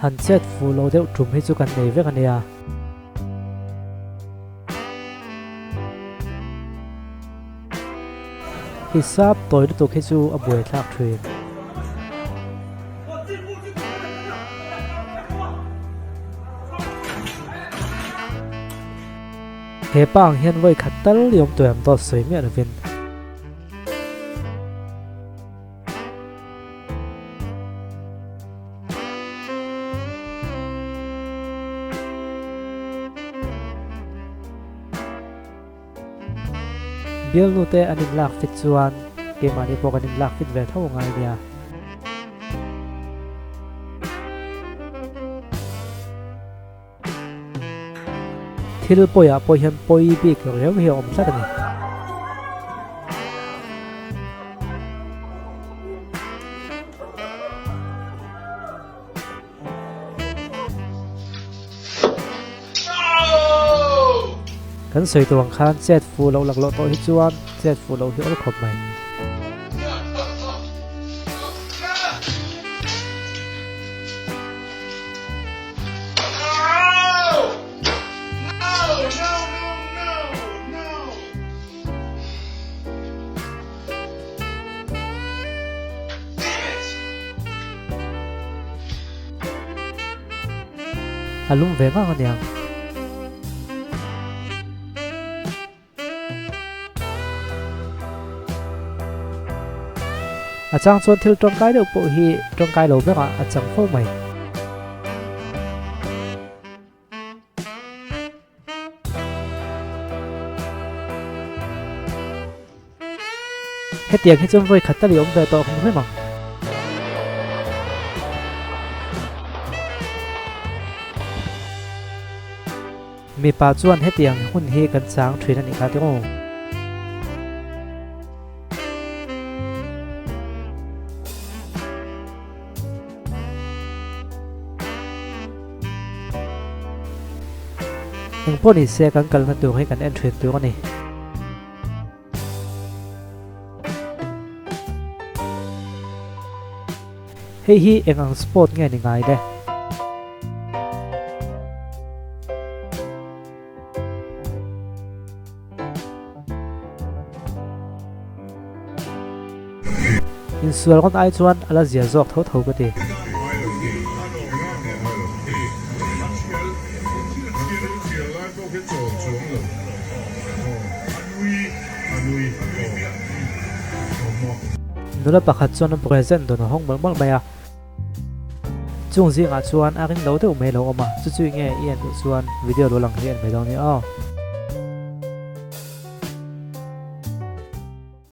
han chet fu lo deuh tum hi chu kan nei vek ania hisab toy lu tuk hi chu a buai thlak thin he pang hian voi khatal yom toyam to soi mi an vin bial nu te anin lak fit chuan ke mani pok anin lak fit ve tho ngai nia thil poya po hian poi bik reu hi om tlat ani kan soi tuang khan chet fu lo lak lo to hi chuan chet fu lo hi ol khop mai alum ve nga aniang achang chuan thil tongkai deuh pawh hi tongkai lo veka achang fo mai hetiang hi chum voi khattali om ve to khum hema mi pa chuan hetiang hun hi kan chang thrin ani kha te ngo eng poni se kan kal na tu hai kan en thrin tu ani hei hi engang sport nge ni ngai de in sual kon ai chuan ala zia zok tho tho ka ti nula pakhat chuan present don hong bal bal maya chung zi nga chuan akin lo deuh mai lo oma chu chu nge ian chuan video lo lang hian mai lo ni a